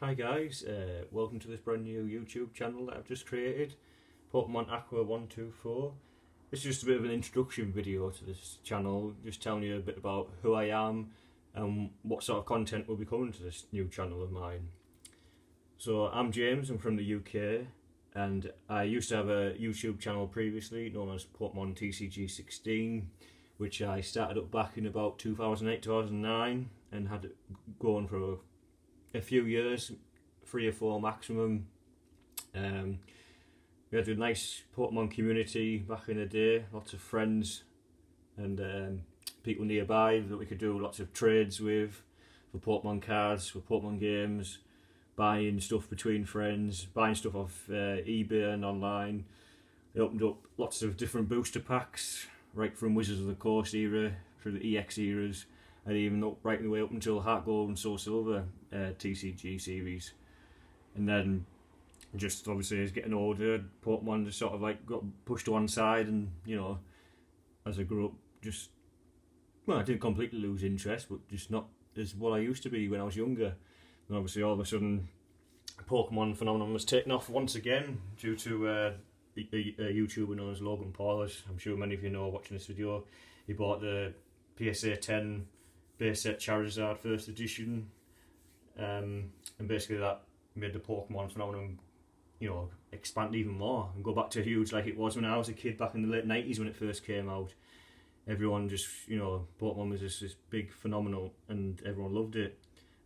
Hi guys, welcome to this brand new YouTube channel that I've just created, Pokemon Aqua 124. It's just a bit of an introduction video to this channel, just telling you a bit about who I am and what sort of content will be coming to this new channel of mine. So I'm James, I'm from the UK, and I used to have a YouTube channel previously known as Pokemon TCG16, which I started up back in about 2008-2009 and had it going for a few years, 3 or 4 maximum. We had a nice Pokemon community back in the day, lots of friends and people nearby that we could do lots of trades with for Pokemon cards, for Pokemon games, buying stuff between friends, buying stuff off eBay and online. They opened up lots of different booster packs, right from Wizards of the Coast era through the EX eras, and even right the way up until Heart Gold and Soul Silver TCG series. And then just obviously as getting older, Pokemon just sort of like got pushed to one side, and as I grew up, I didn't completely lose interest, but just not as what I used to be when I was younger. And obviously all of a sudden Pokemon phenomenon was taken off once again due to a YouTuber known as Logan Paul. As I'm sure many of you know watching this video, he bought the PSA 10 base set Charizard first edition, and basically that made the Pokemon phenomenon expand even more and go back to huge like it was when I was a kid back in the late 90s when it first came out. Everyone just Pokemon was just this big phenomenal and everyone loved it.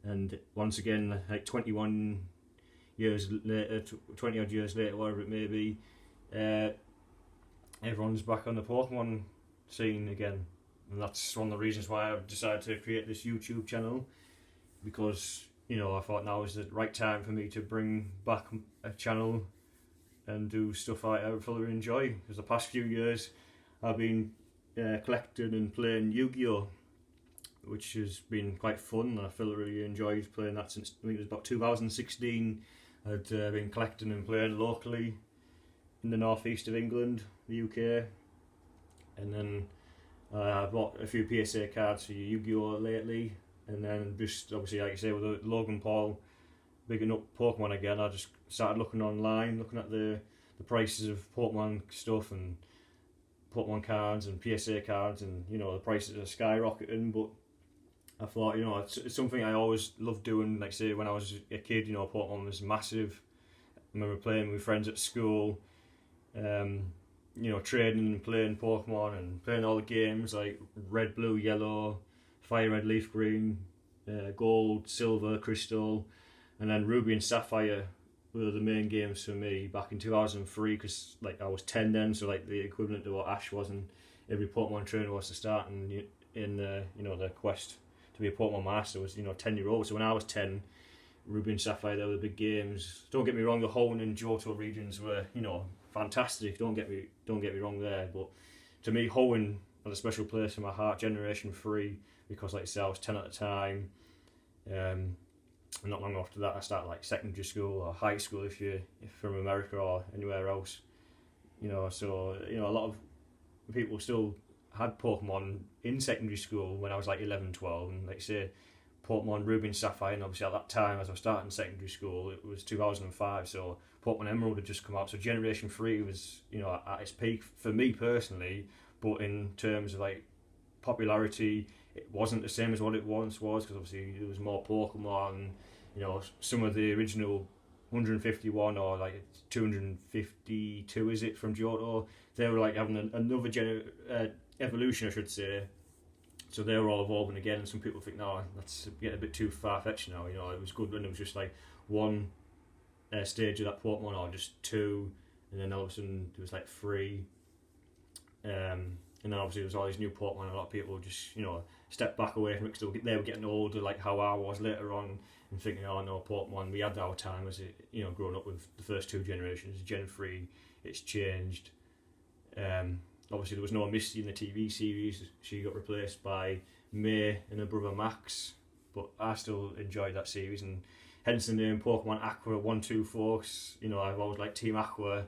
And once again, like 21 years later, 20 odd years later, whatever it may be, everyone's back on the Pokemon scene again. And that's one of the reasons why I've decided to create this YouTube channel, because I thought now is the right time for me to bring back a channel and do stuff I thoroughly enjoy. Because the past few years I've been collecting and playing Yu-Gi-Oh!, which has been quite fun. I really enjoyed playing that since I think it was about 2016. I'd been collecting and playing locally in the northeast of England, the UK, and then I bought a few PSA cards for Yu-Gi-Oh! Lately, and then just obviously, like you say, with Logan Paul bigging up Pokemon again, I just started looking online, looking at the prices of Pokemon stuff and Pokemon cards and PSA cards, and the prices are skyrocketing. But I thought, it's something I always loved doing. Like say, when I was a kid, Pokemon was massive. I remember playing with friends at school, trading and playing Pokemon and playing all the games like Red, Blue, Yellow, Fire Red, Leaf Green, Gold, Silver, Crystal, and then Ruby and Sapphire were the main games for me back in 2003, because like I was 10 then, so like the equivalent to what Ash was, and every Pokemon trainer was to start in the quest to be a Pokemon master was 10-year-old. So when I was 10, Ruby and Sapphire, they were the big games. Don't get me wrong, the Hoenn and Johto regions were fantastic. Don't get me wrong there, but to me, Hoenn had a special place in my heart. Generation 3, because like I say, I was 10 at the time. Not long after that, I started like secondary school or high school if you're from America or anywhere else. So a lot of people still had Pokemon in secondary school when I was like 11, 12, and like say Pokemon Ruby and Sapphire, and obviously at that time as I was starting secondary school, it was 2005, so Pokemon Emerald had just come out, so Generation 3 was at its peak for me personally. But in terms of like popularity, it wasn't the same as what it once was, because obviously there was more Pokemon. Some of the original 151 or like 252 is it from Johto, they were like having another evolution, I should say. So they were all evolving again, and some people think, no, that's getting a bit too far-fetched now. It was good when it was just like one stage of that Pokemon, or just 2, and then all of a sudden there was like 3. And then obviously there was all these new Pokemon, a lot of people just, step back away from it because they were getting older, like how I was later on, and thinking, oh no, Pokemon, we had our time as it, growing up with the first 2 generations. Gen 3, it's changed. Obviously there was no Misty in the TV series, she got replaced by May and her brother Max, but I still enjoyed that series, and hence the name Pokemon Aqua 124. I've always liked Team Aqua,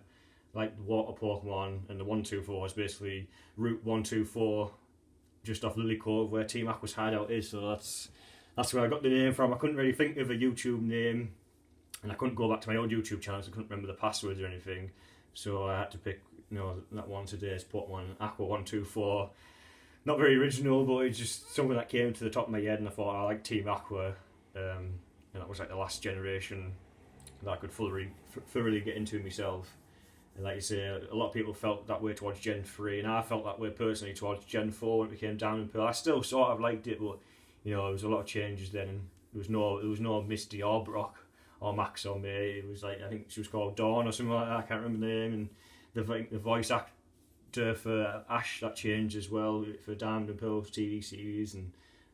like the water Pokemon, and the 124 is basically Route 124 just off Lily Cove where Team Aqua's hideout is, so that's where I got the name from. I couldn't really think of a YouTube name and I couldn't go back to my old YouTube channel, so I couldn't remember the passwords or anything. So I had to pick, that one today's Pokemon Aqua 124. Not very original, but it's just something that came to the top of my head, and I thought I like Team Aqua, and that was like the last generation that I could thoroughly get into myself. And like you say, a lot of people felt that way towards Gen 3, and I felt that way personally towards Gen 4 when it became Diamond and Pearl. I still sort of liked it, but there was a lot of changes then, and there was no Misty or Brock or Max or May. It was like, I think she was called Dawn or something like that. I can't remember the name. And the voice actor for Ash, that changed as well for Diamond and Pearl TV series. And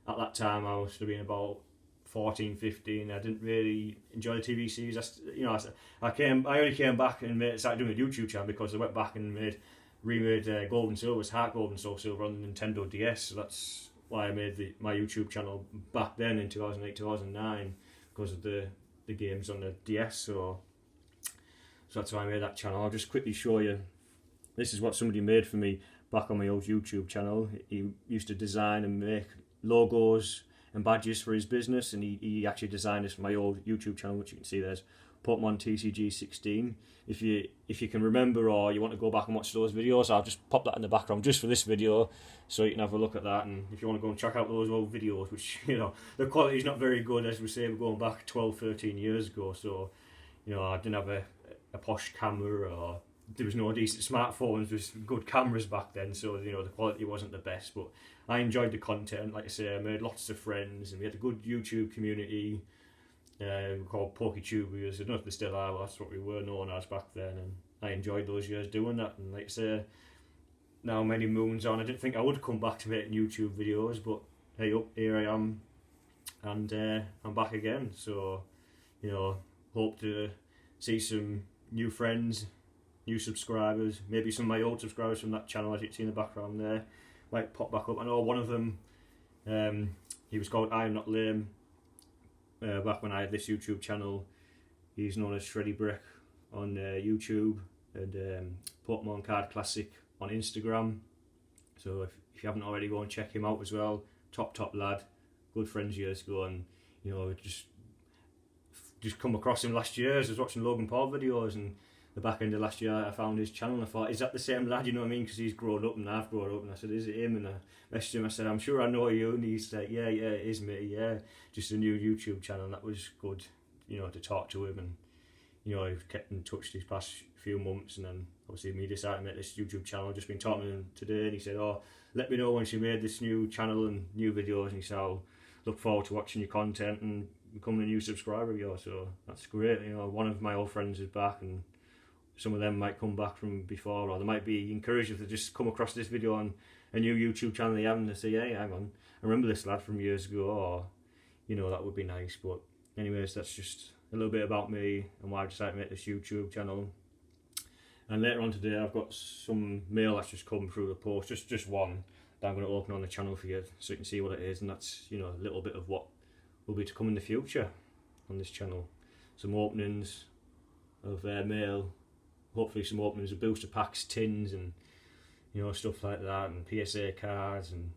at that time, I must have been about 14, 15. I didn't really enjoy the TV series. I only came back and started doing a YouTube channel because I went back and remade Gold and Silver's Heart Gold and Soul Silver on the Nintendo DS. So that's why I made my YouTube channel back then in 2008, 2009, because of the games on the DS. So that's why I made that channel. I'll just quickly show you. This is what somebody made for me back on my old YouTube channel. He used to design and make logos and badges for his business, and he actually designed this for my old YouTube channel, which you can see there's Pokemon TCG 16. If you can remember, or you want to go back and watch those videos, I'll just pop that in the background just for this video, so you can have a look at that. And if you want to go and check out those old videos, which the quality's not very good, as we say, we're going back 12, 13 years ago. So I didn't have a posh camera, or there was no decent smartphones with good cameras back then, so the quality wasn't the best. But I enjoyed the content. Like I say, I made lots of friends, and we had a good YouTube community. We called PokeTubers. I don't know if they still are, but that's what we were known as back then. And I enjoyed those years doing that. And like I say, now many moons on, I didn't think I would come back to making YouTube videos, but hey, here I am, and I'm back again. So hope to see some new friends, new subscribers, maybe some of my old subscribers from that channel, as you can see in the background there, might pop back up. I know one of them, he was called I Am Not Lame. Back when I had this YouTube channel, he's known as Shreddy Brick on YouTube, and Pokemon Card Classic on Instagram. So if you haven't already, go and check him out as well. Top lad, good friends years ago, and just come across him last year as I was watching Logan Paul videos, and the back end of last year I found his channel and I thought, is that the same lad, you know what I mean, because he's grown up and I've grown up. And I said, is it him? And I messaged him, I said, I'm sure I know you. And he said, yeah, it is me, yeah, just a new YouTube channel. And that was good, to talk to him. And I've kept in touch these past few months, and then obviously me decided to make this YouTube channel. I've just been talking to him today, and he said, let me know once you made this new channel and new videos, and he said, I'll look forward to watching your content and becoming a new subscriber of yours. So that's great. One of my old friends is back, and some of them might come back from before, or they might be encouraged if they just come across this video on a new YouTube channel they haven't, to say, hey, hang on, I remember this lad from years ago, or that would be nice. But anyways, that's just a little bit about me and why I decided to make this YouTube channel. And later on today, I've got some mail that's just come through the post, just one that I'm going to open on the channel for you, so you can see what it is. And that's a little bit of what will be to come in the future on this channel. Some openings of mail, hopefully some openings of booster packs, tins, and stuff like that, and PSA cards, and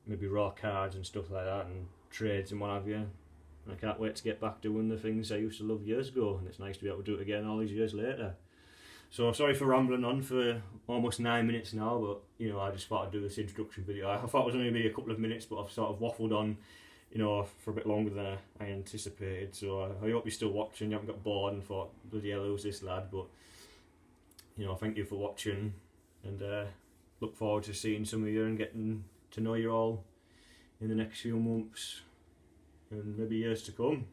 maybe raw cards and stuff like that, and trades and what have you. And I can't wait to get back doing the things I used to love years ago, and it's nice to be able to do it again all these years later. So sorry for rambling on for almost 9 minutes now, but I just thought I'd do this introduction video. I thought it was only going to be a couple of minutes, but I've sort of waffled on for a bit longer than I anticipated. So I hope you're still watching, you haven't got bored and thought, bloody hell, who's this lad? But thank you for watching, and look forward to seeing some of you and getting to know you all in the next few months and maybe years to come.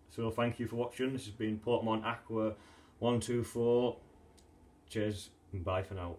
So thank you for watching. This has been Pokemon Aqua 124. Cheers and bye for now.